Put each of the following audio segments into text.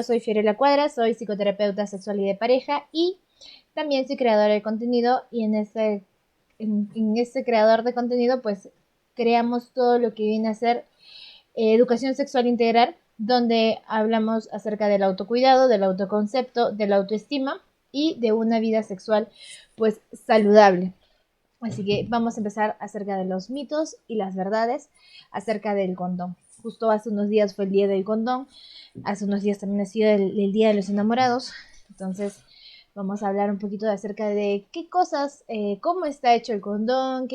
Soy Fiorella Cuadra, soy psicoterapeuta sexual y de pareja y también soy creadora de contenido y en este creador de contenido pues creamos todo lo que viene a ser educación sexual integral, donde hablamos acerca del autocuidado, del autoconcepto, de la autoestima y de una vida sexual pues saludable. Así que vamos a empezar acerca de los mitos y las verdades acerca del condón. Justo hace unos días fue el día del condón, hace unos días también ha sido el día de los enamorados. Entonces vamos a hablar un poquito acerca de qué cosas, cómo está hecho el condón,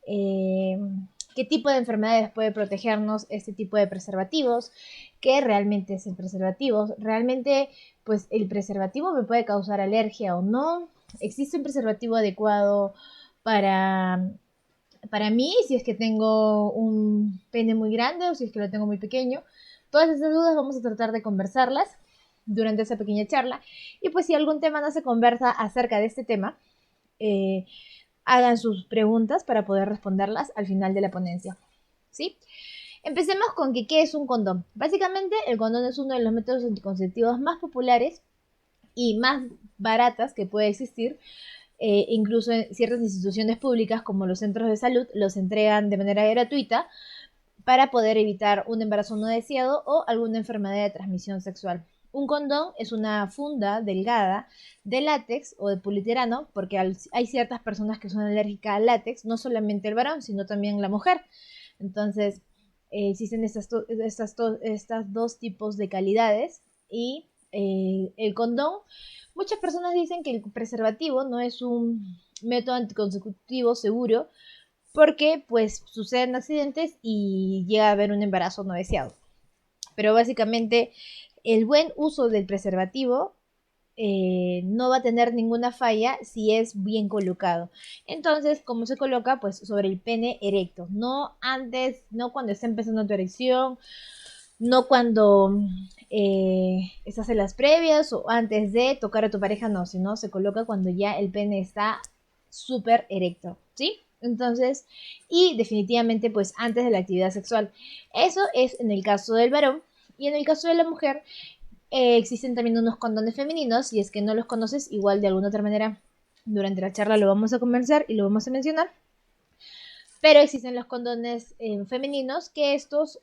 eh, qué tipo de enfermedades puede protegernos este tipo de preservativos, qué realmente es el preservativo, realmente pues el preservativo me puede causar alergia o no, existe un preservativo adecuado para, para mí si es que tengo un pene muy grande o si es que lo tengo muy pequeño. Todas esas dudas vamos a tratar de conversarlas durante esa pequeña charla. Y pues si algún tema no se conversa acerca de este tema, eh, hagan sus preguntas para poder responderlas al final de la ponencia. ¿Sí? Empecemos con que, ¿qué es un condón? Básicamente, el condón es uno de los métodos anticonceptivos más populares y más baratas que puede existir. Incluso en ciertas instituciones públicas como los centros de salud los entregan de manera gratuita para poder evitar un embarazo no deseado o alguna enfermedad de transmisión sexual. Un condón es una funda delgada de látex o de polietileno, porque hay ciertas personas que son alérgicas al látex, no solamente el varón, sino también la mujer. Entonces, existen estas dos tipos de calidades y el condón, muchas personas dicen que el preservativo no es un método anticonceptivo seguro porque pues suceden accidentes y llega a haber un embarazo no deseado. Pero básicamente el buen uso del preservativo no va a tener ninguna falla si es bien colocado. Entonces, ¿cómo se coloca? Pues sobre el pene erecto, no antes, no cuando está empezando tu erección, no cuando estás en las previas o antes de tocar a tu pareja, no, sino se coloca cuando ya el pene está súper erecto, ¿sí? Entonces, y definitivamente pues antes de la actividad sexual. Eso es en el caso del varón y en el caso de la mujer existen también unos condones femeninos y es que no los conoces igual de alguna otra manera. Durante la charla lo vamos a conversar y lo vamos a mencionar. Pero existen los condones femeninos que estos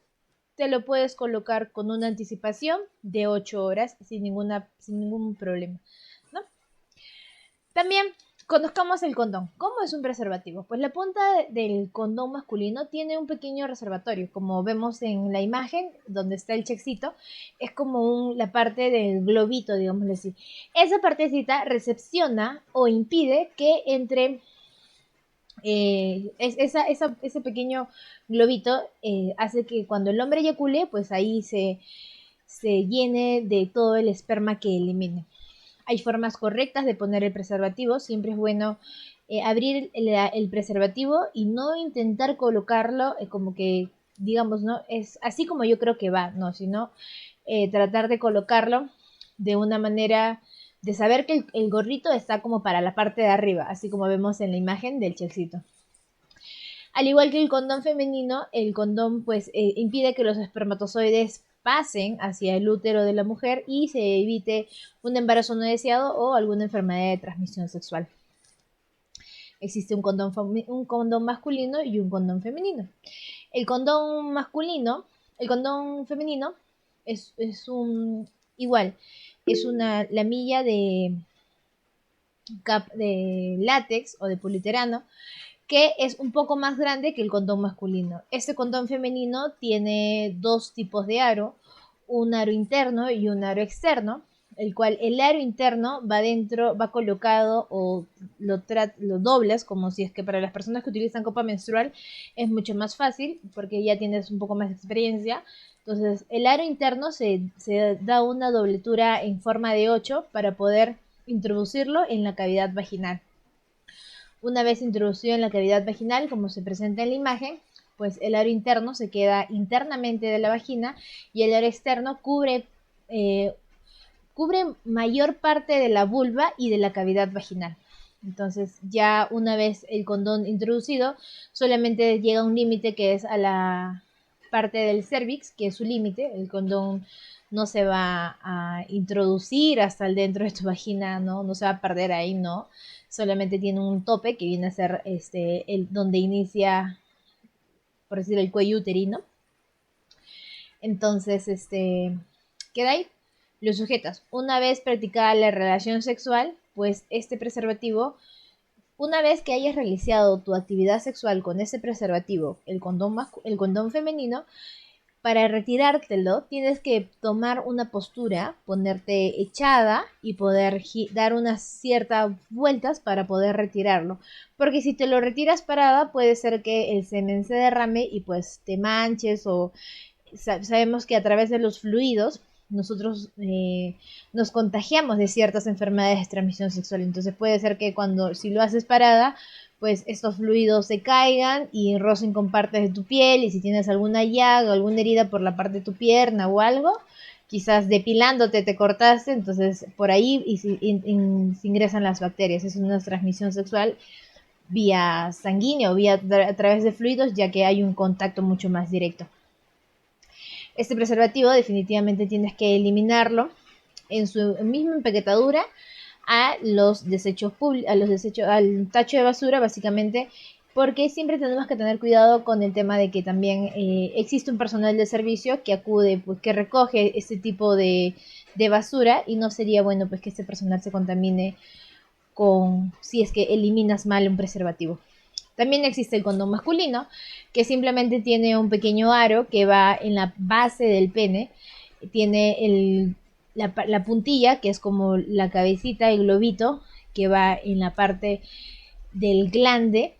te lo puedes colocar con una anticipación de 8 horas sin ningún problema, ¿no? También conozcamos el condón. ¿Cómo es un preservativo? Pues la punta del condón masculino tiene un pequeño reservatorio, como vemos en la imagen donde está el chexito, es como la parte del globito, digámoslo así. Esa partecita recepciona o impide que entre ese pequeño globito hace que cuando el hombre eyacule, pues ahí se llene de todo el esperma que elimine. Hay formas correctas de poner el preservativo, siempre es bueno abrir el preservativo y no intentar colocarlo como que, digamos, ¿no? Es así como yo creo que va, ¿no? Sino tratar de colocarlo de una manera de saber que el gorrito está como para la parte de arriba, así como vemos en la imagen del chelcito. Al igual que el condón femenino, el condón pues impide que los espermatozoides pasen hacia el útero de la mujer y se evite un embarazo no deseado o alguna enfermedad de transmisión sexual. Existe un condón masculino y un condón femenino. El condón masculino, el condón femenino es un igual, es una lamilla de látex o de polietileno que es un poco más grande que el condón masculino. Este condón femenino tiene dos tipos de aro, un aro interno y un aro externo, el cual el aro interno va dentro, va colocado o lo doblas, como si es que para las personas que utilizan copa menstrual es mucho más fácil, porque ya tienes un poco más de experiencia. Entonces, el aro interno se da una dobletura en forma de 8 para poder introducirlo en la cavidad vaginal. Una vez introducido en la cavidad vaginal, como se presenta en la imagen, pues el aro interno se queda internamente de la vagina y el aro externo cubre mayor parte de la vulva y de la cavidad vaginal. Entonces, ya una vez el condón introducido, solamente llega a un límite que es a la parte del cervix, que es su límite. El condón no se va a introducir hasta el dentro de tu vagina, ¿no? No se va a perder ahí, ¿no? Solamente tiene un tope que viene a ser donde inicia, por decir, el cuello uterino. Entonces, queda ahí, lo sujetas. Una vez practicada la relación sexual, pues este preservativo, una vez que hayas realizado tu actividad sexual con este preservativo, el condón femenino, para retirártelo tienes que tomar una postura, ponerte echada y poder dar unas ciertas vueltas para poder retirarlo. Porque si te lo retiras parada, puede ser que el semen se derrame y pues te manches, o sabemos que a través de los fluidos nosotros nos contagiamos de ciertas enfermedades de transmisión sexual. Entonces puede ser que si lo haces parada, pues estos fluidos se caigan y rocen con partes de tu piel, y si tienes alguna llaga o alguna herida por la parte de tu pierna o algo, quizás depilándote te cortaste, entonces por ahí se ingresan las bacterias. Es una transmisión sexual vía sanguínea o a través de fluidos, ya que hay un contacto mucho más directo. Este preservativo definitivamente tienes que eliminarlo en su misma empaquetadura a los desechos al tacho de basura, básicamente, porque siempre tenemos que tener cuidado con el tema de que también existe un personal de servicio que acude, pues que recoge este tipo de basura, y no sería bueno pues que este personal se contamine si es que eliminas mal un preservativo. También existe el condón masculino, que simplemente tiene un pequeño aro que va en la base del pene. Tiene la puntilla, que es como la cabecita, el globito, que va en la parte del glande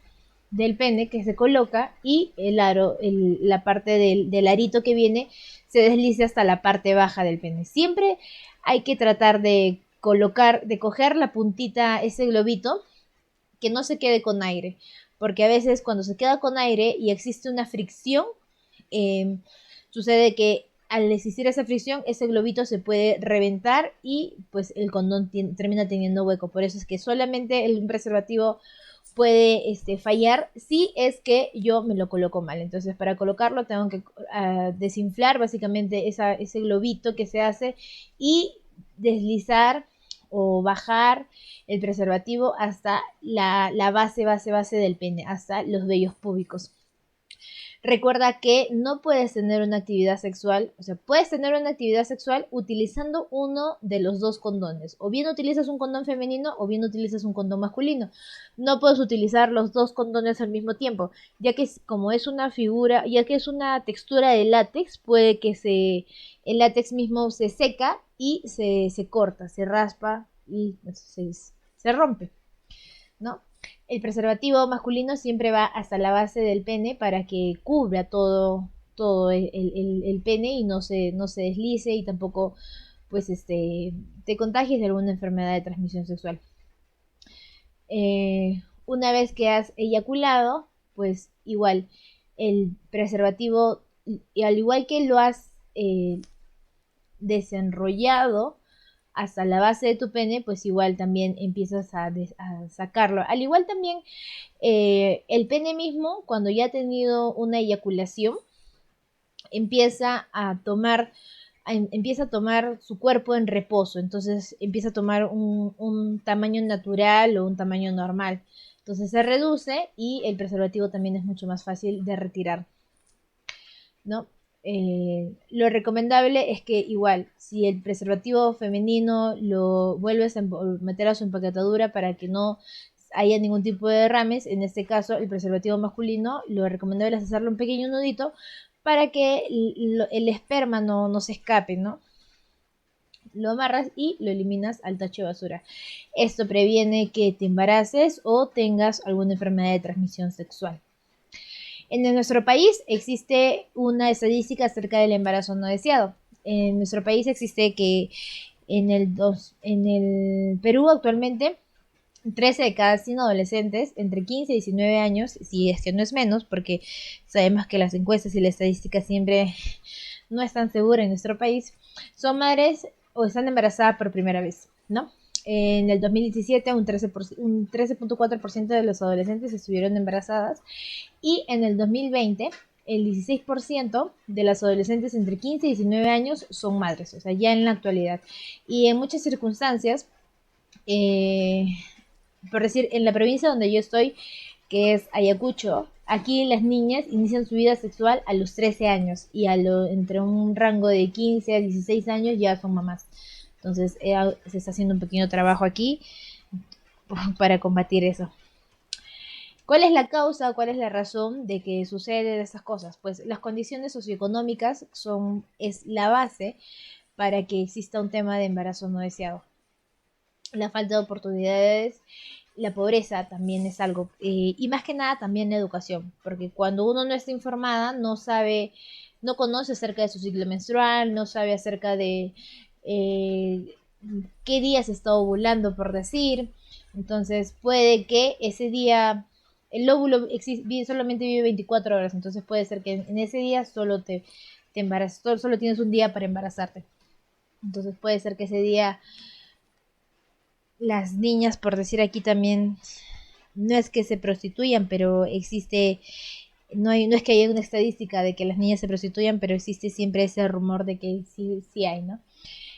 del pene, que se coloca, y el aro, la parte del arito que viene, se desliza hasta la parte baja del pene. Siempre hay que tratar de coger la puntita, ese globito, que no se quede con aire, porque a veces cuando se queda con aire y existe una fricción, sucede que al existir esa fricción, ese globito se puede reventar y pues el condón termina teniendo hueco. Por eso es que solamente el preservativo puede fallar si es que yo me lo coloco mal. Entonces, para colocarlo tengo que desinflar básicamente ese globito que se hace y deslizar o bajar el preservativo hasta la base del pene, hasta los vellos púbicos. Recuerda que no puedes tener una actividad sexual, o sea, puedes tener una actividad sexual utilizando uno de los dos condones. O bien utilizas un condón femenino o bien utilizas un condón masculino. No puedes utilizar los dos condones al mismo tiempo, ya que como es una figura, ya que es una textura de látex, puede que el látex mismo se seca y se corta, se raspa y se rompe, ¿no? El preservativo masculino siempre va hasta la base del pene para que cubra todo el pene y no se deslice, y tampoco pues te contagies de alguna enfermedad de transmisión sexual. Una vez que has eyaculado, pues igual el preservativo, y al igual que lo has desenrollado hasta la base de tu pene, pues igual también empiezas a sacarlo. Al igual también el pene mismo, cuando ya ha tenido una eyaculación, empieza a tomar su cuerpo en reposo. Entonces empieza a tomar un tamaño natural o un tamaño normal. Entonces se reduce y el preservativo también es mucho más fácil de retirar, ¿no? Lo recomendable es que igual, si el preservativo femenino lo vuelves a meter a su empaquetadura para que no haya ningún tipo de derrames, en este caso el preservativo masculino, lo recomendable es hacerle un pequeño nudito para que el esperma no se escape, ¿no? Lo amarras y lo eliminas al tacho de basura. Esto previene que te embaraces o tengas alguna enfermedad de transmisión sexual. En nuestro país existe una estadística acerca del embarazo no deseado. En nuestro país existe que en el Perú actualmente 13 de cada 100 adolescentes entre 15 y 19 años, si es que no es menos, porque sabemos que las encuestas y la estadística siempre no están seguras en nuestro país, son madres o están embarazadas por primera vez, ¿no? En el 2017 un 13.4% de los adolescentes estuvieron embarazadas, y en el 2020 el 16% de las adolescentes entre 15 y 19 años son madres, o sea, ya en la actualidad. Y en muchas circunstancias, eh, por decir, en la provincia donde yo estoy, que es Ayacucho, aquí las niñas inician su vida sexual a los 13 años y entre un rango de 15 a 16 años ya son mamás. Entonces se está haciendo un pequeño trabajo aquí para combatir eso. ¿Cuál es la causa, cuál es la razón de que suceden estas cosas? Pues las condiciones socioeconómicas es la base para que exista un tema de embarazo no deseado. La falta de oportunidades, la pobreza también es algo, y más que nada también la educación, porque cuando uno no está informada, no sabe, no conoce acerca de su ciclo menstrual, no sabe acerca de eh, qué día se está ovulando, por decir. Entonces puede que ese día el óvulo solamente vive 24 horas, entonces puede ser que en ese día te embarazas, solo tienes un día para embarazarte. Entonces puede ser que ese día las niñas, por decir aquí también, no es que se prostituyan, pero existe, no es que haya una estadística de que las niñas se prostituyan, pero existe siempre ese rumor de que sí, sí hay, ¿no?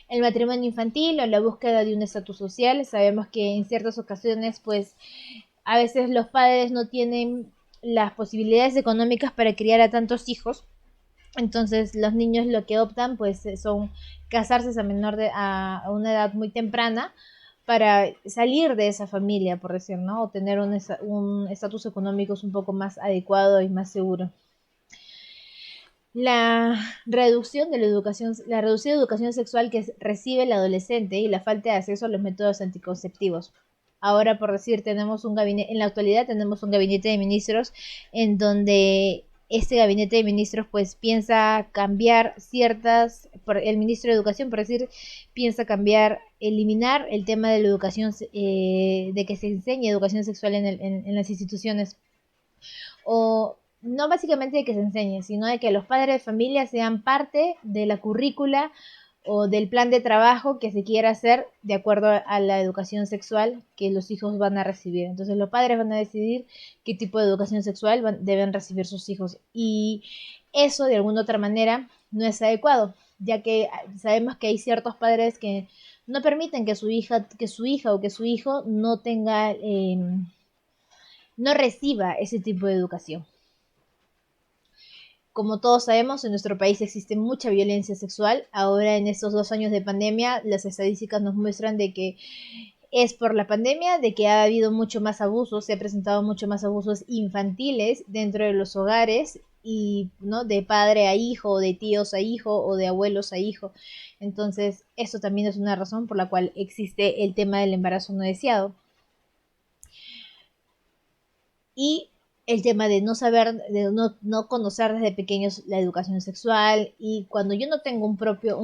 El matrimonio infantil o la búsqueda de un estatus social, sabemos que en ciertas ocasiones, pues, a veces los padres no tienen las posibilidades económicas para criar a tantos hijos, entonces los niños lo que optan, pues, son casarse a una edad muy temprana para salir de esa familia, por decir, ¿no? O tener un estatus económico un poco más adecuado y más seguro. La reducción de la reducida educación sexual que recibe el adolescente y la falta de acceso a los métodos anticonceptivos. Ahora, por decir, tenemos un gabinete, en la actualidad tenemos un gabinete de ministros en donde este gabinete de ministros pues piensa cambiar el ministro de Educación, por decir, piensa cambiar, eliminar el tema de la educación, de que se enseñe educación sexual en las instituciones. O no básicamente de que se enseñe, sino de que los padres de familia sean parte de la currícula o del plan de trabajo que se quiera hacer de acuerdo a la educación sexual que los hijos van a recibir. Entonces los padres van a decidir qué tipo de educación sexual deben recibir sus hijos. Y eso de alguna otra manera no es adecuado, ya que sabemos que hay ciertos padres que no permiten que su hija o que su hijo no tenga, no reciba ese tipo de educación. Como todos sabemos, en nuestro país existe mucha violencia sexual. Ahora, en estos 2 años de pandemia, las estadísticas nos muestran de que es por la pandemia, de que ha habido mucho más abusos, se ha presentado mucho más abusos infantiles dentro de los hogares y, ¿no?, de padre a hijo, o de tíos a hijo, o de abuelos a hijo. Entonces, eso también es una razón por la cual existe el tema del embarazo no deseado. Y el tema de no saber, de no conocer desde pequeños la educación sexual, y cuando yo no tengo un propio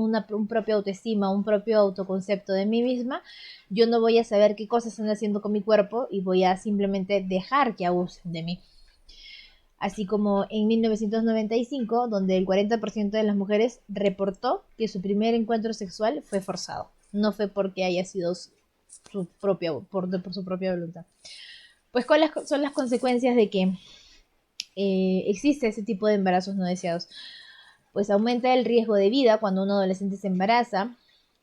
autoestima, un propio autoconcepto de mí misma, yo no voy a saber qué cosas están haciendo con mi cuerpo y voy a simplemente dejar que abusen de mí. Así como en 1995, donde el 40% de las mujeres reportó que su primer encuentro sexual fue forzado, no fue porque haya sido por su propia voluntad. Pues, ¿cuáles son las consecuencias de que existe ese tipo de embarazos no deseados? Pues aumenta el riesgo de vida cuando un adolescente se embaraza,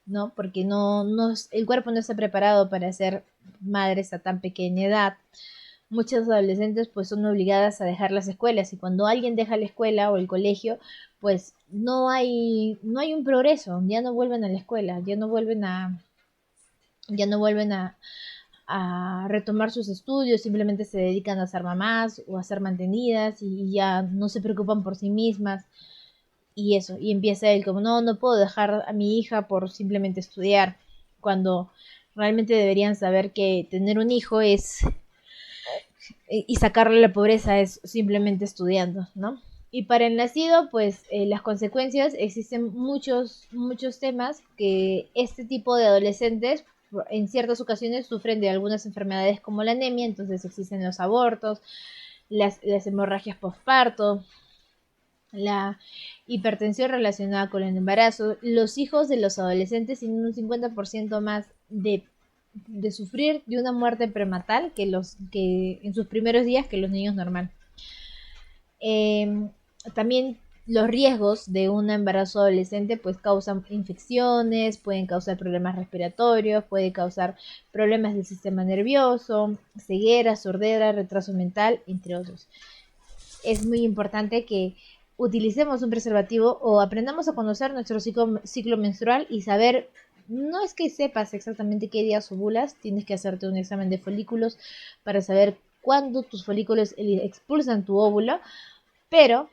¿no? Porque el cuerpo no está preparado para ser madres a tan pequeña edad. Muchas adolescentes pues son obligadas a dejar las escuelas, y cuando alguien deja la escuela o el colegio, pues no hay un progreso, ya no vuelven a la escuela, ya no vuelven a retomar sus estudios, simplemente se dedican a ser mamás o a ser mantenidas y ya no se preocupan por sí mismas. Y eso, y empieza él como, no puedo dejar a mi hija por simplemente estudiar, cuando realmente deberían saber que tener un hijo y sacarle de la pobreza es simplemente estudiando, ¿no? Y para el nacido, pues las consecuencias, existen muchos temas que este tipo de adolescentes en ciertas ocasiones sufren de algunas enfermedades como la anemia, entonces existen los abortos, las hemorragias postparto, la hipertensión relacionada con el embarazo. Los hijos de los adolescentes tienen un 50% más de sufrir de una muerte prenatal que en sus primeros días que los niños normal. también los riesgos de un embarazo adolescente pues causan infecciones, pueden causar problemas respiratorios, puede causar problemas del sistema nervioso, ceguera, sordera, retraso mental, entre otros. Es muy importante que utilicemos un preservativo o aprendamos a conocer nuestro ciclo menstrual y saber, no es que sepas exactamente qué días ovulas, tienes que hacerte un examen de folículos para saber cuándo tus folículos expulsan tu óvulo, pero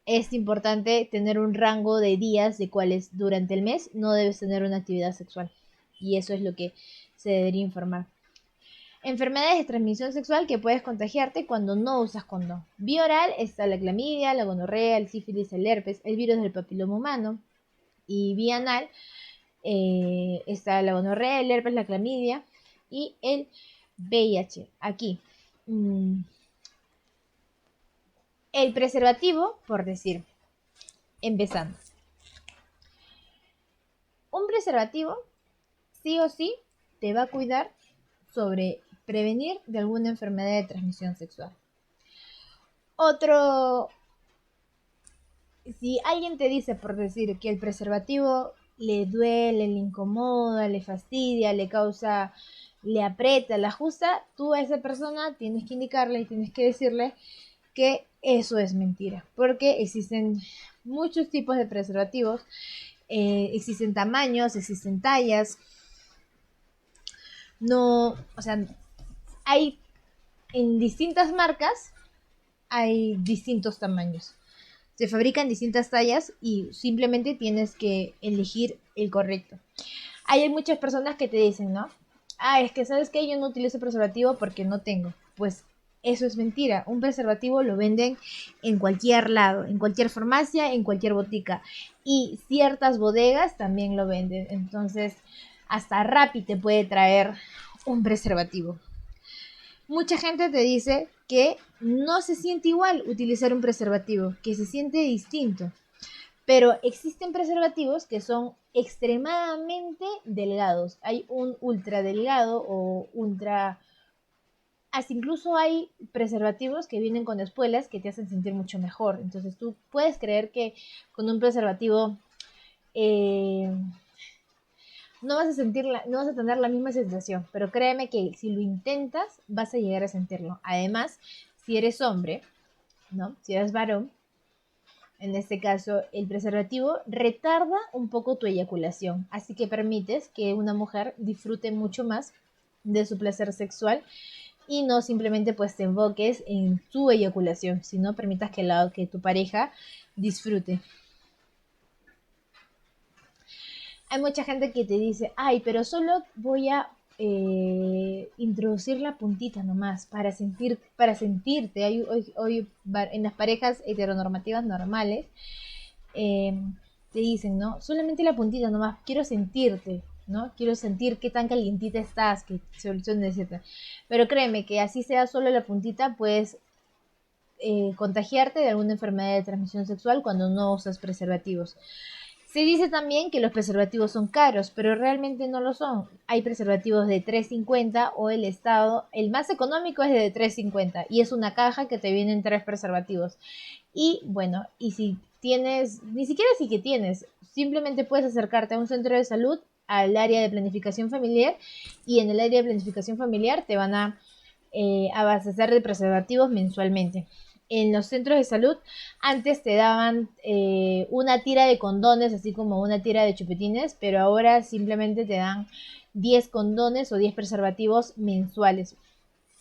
es importante tener un rango de días de cuales durante el mes no debes tener una actividad sexual. Y eso es lo que se debería informar. Enfermedades de transmisión sexual que puedes contagiarte cuando no usas condón. Vía oral está la clamidia, la gonorrea, el sífilis, el herpes, el virus del papiloma humano. Y vía anal está la gonorrea, el herpes, la clamidia y el VIH. Aquí. El preservativo, por decir, empezando. Un preservativo sí o sí te va a cuidar sobre prevenir de alguna enfermedad de transmisión sexual. Otro, si alguien te dice, por decir, que el preservativo le duele, le incomoda, le fastidia, le causa, le aprieta, le ajusta, tú a esa persona tienes que indicarle y tienes que decirle que eso es mentira, porque existen muchos tipos de preservativos, existen tamaños, existen tallas, no, o sea, hay en distintas marcas, hay distintos tamaños. Se fabrican distintas tallas y simplemente tienes que elegir el correcto. Hay muchas personas que te dicen, ¿no? Es que sabes que yo no utilizo preservativo porque no tengo. Pues eso es mentira. Un preservativo lo venden en cualquier lado, en cualquier farmacia, en cualquier botica. Y ciertas bodegas también lo venden. Entonces, hasta Rappi te puede traer un preservativo. Mucha gente te dice que no se siente igual utilizar un preservativo, que se siente distinto. Pero existen preservativos que son extremadamente delgados. Hay un ultra delgado o ultra... Hasta incluso hay preservativos que vienen con espuelas que te hacen sentir mucho mejor. Entonces tú puedes creer que con un preservativo no vas a sentirla, no vas a tener la misma sensación, pero créeme que si lo intentas vas a llegar a sentirlo. Además, si eres hombre, ¿no? Si eres varón, en este caso el preservativo retarda un poco tu eyaculación, así que permites que una mujer disfrute mucho más de su placer sexual y no simplemente pues te enfoques en tu eyaculación, sino permitas que tu pareja disfrute. Hay mucha gente que te dice, ay, pero solo voy a introducir la puntita nomás para sentirte. Hoy en las parejas heteronormativas normales te dicen, ¿no? Solamente la puntita nomás, quiero sentirte, ¿no? Quiero sentir qué tan calientita estás, que solución, etc. Pero créeme que así sea solo la puntita, puedes contagiarte de alguna enfermedad de transmisión sexual cuando no usas preservativos. Se dice también que los preservativos son caros, pero realmente no lo son. Hay preservativos de $3.50 o el más económico es de $3.50 y es una caja que te vienen 3 preservativos. Y bueno, y si tienes, ni siquiera si que tienes, simplemente puedes acercarte a un centro de salud, al área de planificación familiar, y en el área de planificación familiar te van a abastecer de preservativos mensualmente. En los centros de salud antes te daban una tira de condones, así como una tira de chupetines, pero ahora simplemente te dan 10 condones o 10 preservativos mensuales.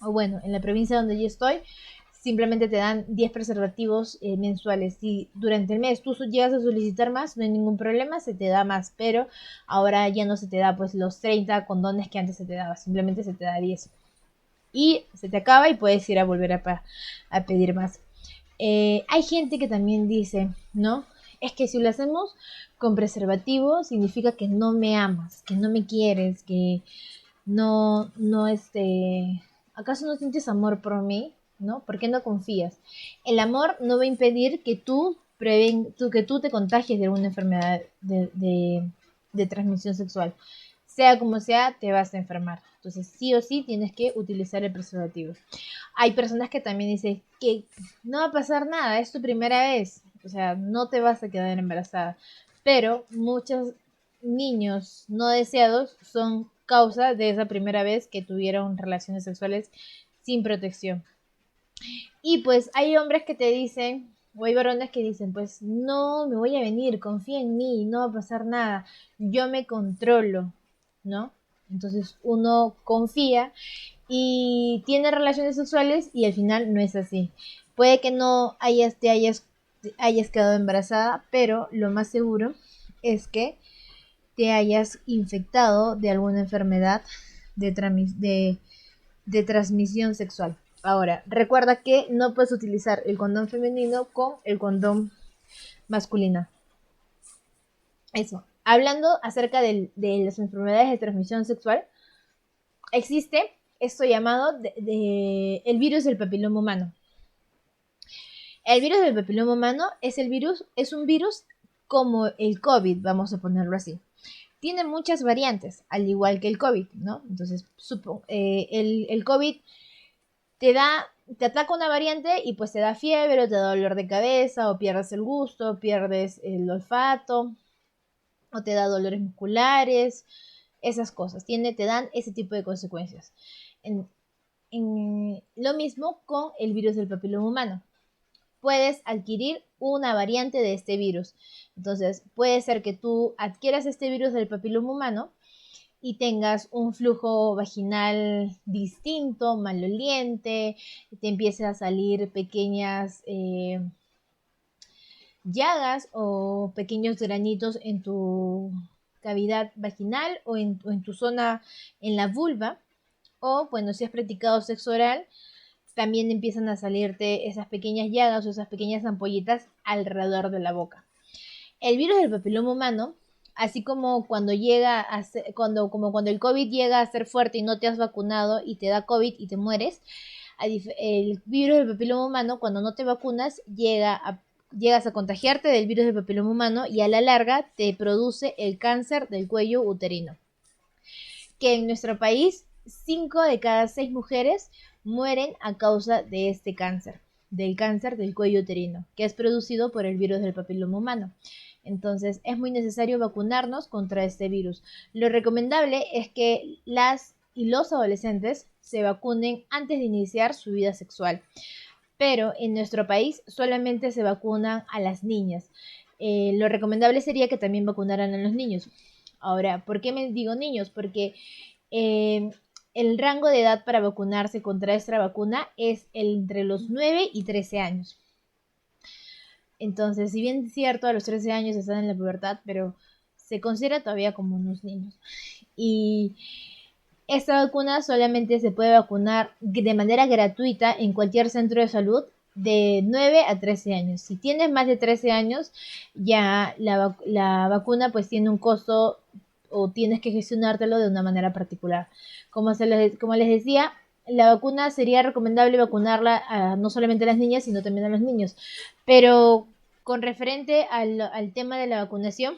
O bueno, en la provincia donde yo estoy, simplemente te dan 10 preservativos mensuales. Si durante el mes tú llegas a solicitar más, no hay ningún problema, se te da más, pero ahora ya no se te da pues los 30 condones que antes se te daba, simplemente se te da 10 y se te acaba y puedes ir a volver a pedir más. Hay gente que también dice, ¿no? Es que si lo hacemos con preservativo significa que no me amas, que no me quieres, que no ¿acaso no sientes amor por mí? ¿No? ¿Por qué no confías? El amor no va a impedir que que tú te contagies de alguna enfermedad de transmisión sexual. sea como sea, te vas a enfermar. Entonces, sí o sí, tienes que utilizar el preservativo. Hay personas que también dicen que no va a pasar nada, es tu primera vez. O sea, no te vas a quedar embarazada. Pero muchos niños no deseados son causa de esa primera vez que tuvieron relaciones sexuales sin protección. Y pues hay hombres que te dicen, o hay varones que dicen, pues no, me voy a venir, confía en mí, no va a pasar nada, yo me controlo, ¿no? Entonces uno confía y tiene relaciones sexuales y al final no es así. Puede que no hayas quedado embarazada, pero lo más seguro es que te hayas infectado de alguna enfermedad de, de transmisión sexual. Ahora, recuerda que no puedes utilizar el condón femenino con el condón masculino. Eso. Hablando acerca de las enfermedades de transmisión sexual, existe esto llamado el virus del papiloma humano. El virus del papiloma humano es un virus como el COVID, vamos a ponerlo así. Tiene muchas variantes, al igual que el COVID, ¿no? Entonces, el COVID te ataca una variante y pues te da fiebre, o te da dolor de cabeza, o pierdes el gusto, pierdes el olfato, o te da dolores musculares, esas cosas. Te dan ese tipo de consecuencias. Lo mismo con el virus del papiloma humano. Puedes adquirir una variante de este virus. Entonces, puede ser que tú adquieras este virus del papiloma humano y tengas un flujo vaginal distinto, maloliente, te empiecen a salir pequeñas llagas o pequeños granitos en tu cavidad vaginal o en tu zona en la vulva. O, bueno, si has practicado sexo oral, también empiezan a salirte esas pequeñas llagas o esas pequeñas ampollitas alrededor de la boca. El virus del papiloma humano, así como cuando cuando el COVID llega a ser fuerte y no te has vacunado y te da COVID y te mueres, el virus del papiloma humano, cuando no te vacunas, llegas a contagiarte del virus del papiloma humano y a la larga te produce el cáncer del cuello uterino. Que en nuestro país, 5 de cada 6 mujeres mueren a causa de este cáncer, del cáncer del cuello uterino, que es producido por el virus del papiloma humano. Entonces, es muy necesario vacunarnos contra este virus. Lo recomendable es que las y los adolescentes se vacunen antes de iniciar su vida sexual. Pero en nuestro país solamente se vacunan a las niñas. Lo recomendable sería que también vacunaran a los niños. Ahora, ¿por qué me digo niños? Porque eh, el rango de edad para vacunarse contra esta vacuna es entre los 9 y 13 años. Entonces, si bien es cierto, a los 13 años están en la pubertad, pero se considera todavía como unos niños. Y esta vacuna solamente se puede vacunar de manera gratuita en cualquier centro de salud de 9 a 13 años. Si tienes más de 13 años, ya la vacuna pues tiene un costo o tienes que gestionártelo de una manera particular. Como les decía, la vacuna sería recomendable vacunarla no solamente a las niñas, sino también a los niños. Pero con referente al tema de la vacunación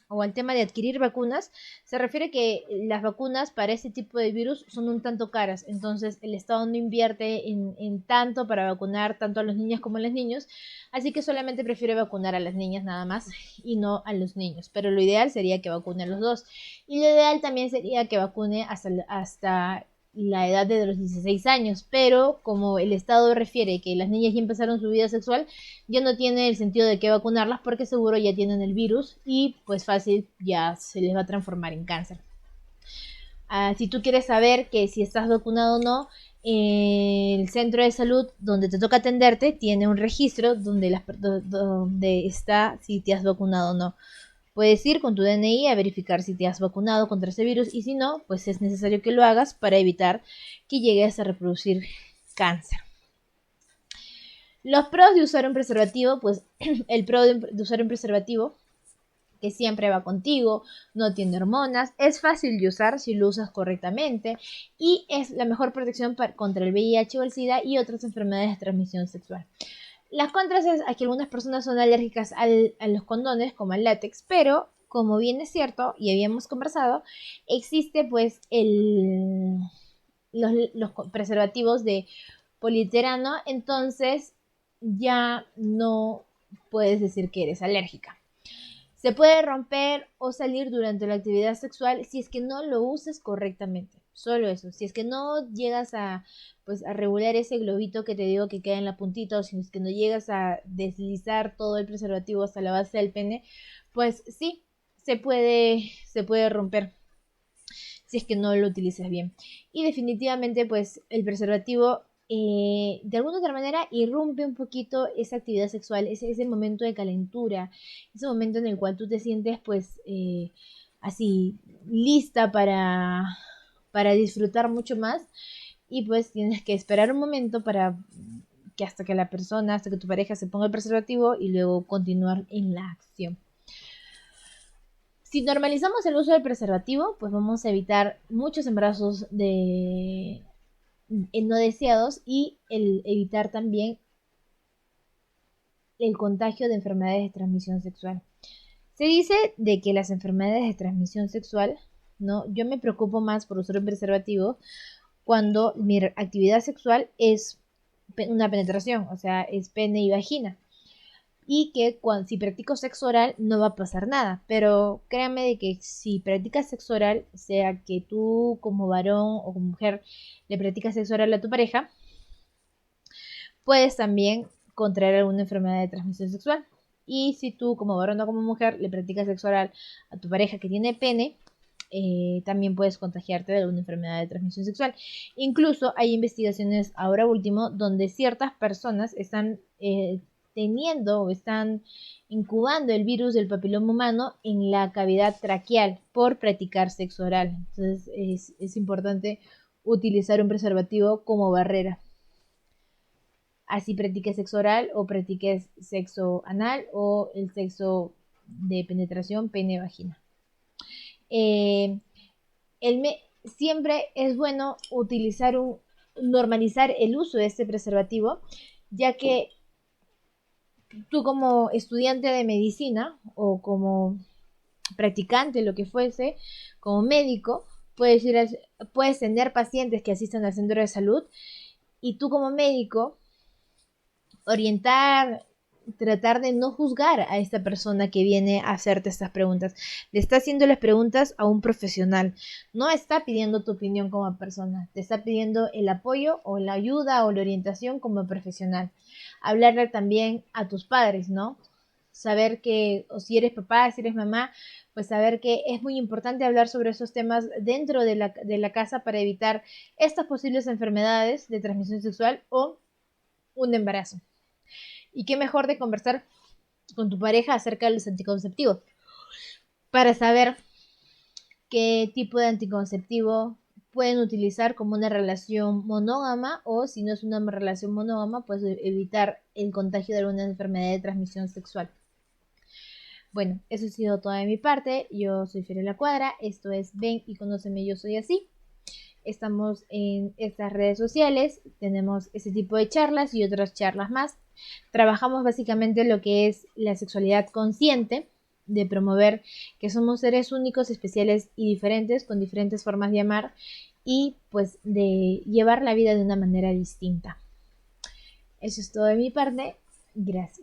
o al tema de adquirir vacunas, se refiere que las vacunas para este tipo de virus son un tanto caras, entonces el Estado no invierte en tanto para vacunar tanto a los niños como a los niños, así que solamente prefiere vacunar a las niñas nada más y no a los niños, pero lo ideal sería que vacune a los dos, y lo ideal también sería que vacune hasta la edad de los 16 años, pero como el Estado refiere que las niñas ya empezaron su vida sexual, ya no tiene el sentido de que vacunarlas porque seguro ya tienen el virus y pues fácil ya se les va a transformar en cáncer. Si tú quieres saber que si estás vacunado o no, el centro de salud donde te toca atenderte tiene un registro donde está si te has vacunado o no. Puedes ir con tu DNI a verificar si te has vacunado contra ese virus y si no, pues es necesario que lo hagas para evitar que llegues a reproducir cáncer. Los pros de usar un preservativo, pues el pro de usar un preservativo que siempre va contigo, no tiene hormonas, es fácil de usar si lo usas correctamente y es la mejor protección contra el VIH o el SIDA y otras enfermedades de transmisión sexual. Las contras es que algunas personas son alérgicas a los condones, como al látex, pero como bien es cierto y habíamos conversado, existe pues los preservativos de polietileno, entonces ya no puedes decir que eres alérgica. Se puede romper o salir durante la actividad sexual si es que no lo uses correctamente. Solo eso. Si es que no llegas pues, a regular ese globito que te digo que queda en la puntita, o si es que no llegas a deslizar todo el preservativo hasta la base del pene, pues sí, se puede romper si es que no lo utilizas bien. Y definitivamente, pues el preservativo de alguna otra manera irrumpe un poquito esa actividad sexual, ese momento de calentura, ese momento en el cual tú te sientes pues así lista para disfrutar mucho más, y pues tienes que esperar un momento para que hasta que tu pareja se ponga el preservativo y luego continuar en la acción. Si normalizamos el uso del preservativo, pues vamos a evitar muchos embarazos no deseados y evitar también el contagio de enfermedades de transmisión sexual. Se dice de que las enfermedades de transmisión sexual, ¿no? Yo me preocupo más por usar un preservativo cuando mi actividad sexual es una penetración, o sea, es pene y vagina. Y que si practico sexo oral no va a pasar nada, pero créanme de que si practicas sexo oral, sea que tú como varón o como mujer le practicas sexo oral a tu pareja, puedes también contraer alguna enfermedad de transmisión sexual. Y si tú como varón o como mujer le practicas sexo oral a tu pareja que tiene pene, también puedes contagiarte de alguna enfermedad de transmisión sexual. Incluso hay investigaciones ahora último donde ciertas personas están teniendo o están incubando el virus del papiloma humano en la cavidad traqueal por practicar sexo oral. Entonces es importante utilizar un preservativo como barrera. Así practiques sexo oral o practiques sexo anal o el sexo de penetración pene-vagina. Siempre es bueno normalizar el uso de este preservativo, ya que tú como estudiante de medicina o como practicante, lo que fuese, como médico, puedes tener pacientes que asistan al centro de salud y tú como médico orientar, tratar de no juzgar a esta persona que viene a hacerte estas preguntas. Le está haciendo las preguntas a un profesional. No está pidiendo tu opinión como persona. Te está pidiendo el apoyo o la ayuda o la orientación como profesional. Hablarle también a tus padres, ¿no? Saber que, o si eres papá, si eres mamá, pues saber que es muy importante hablar sobre esos temas dentro de la casa para evitar estas posibles enfermedades de transmisión sexual o un embarazo. Y qué mejor de conversar con tu pareja acerca de los anticonceptivos para saber qué tipo de anticonceptivo pueden utilizar como una relación monógama, o si no es una relación monógama, pues evitar el contagio de alguna enfermedad de transmisión sexual. Bueno, eso ha sido todo de mi parte. Yo soy Fiorella Cuadra, esto es Ven y Conóceme, yo soy así. Estamos en estas redes sociales, tenemos ese tipo de charlas y otras charlas más. Trabajamos básicamente lo que es la sexualidad consciente, de promover que somos seres únicos, especiales y diferentes, con diferentes formas de amar, y pues de llevar la vida de una manera distinta. Eso es todo de mi parte. Gracias.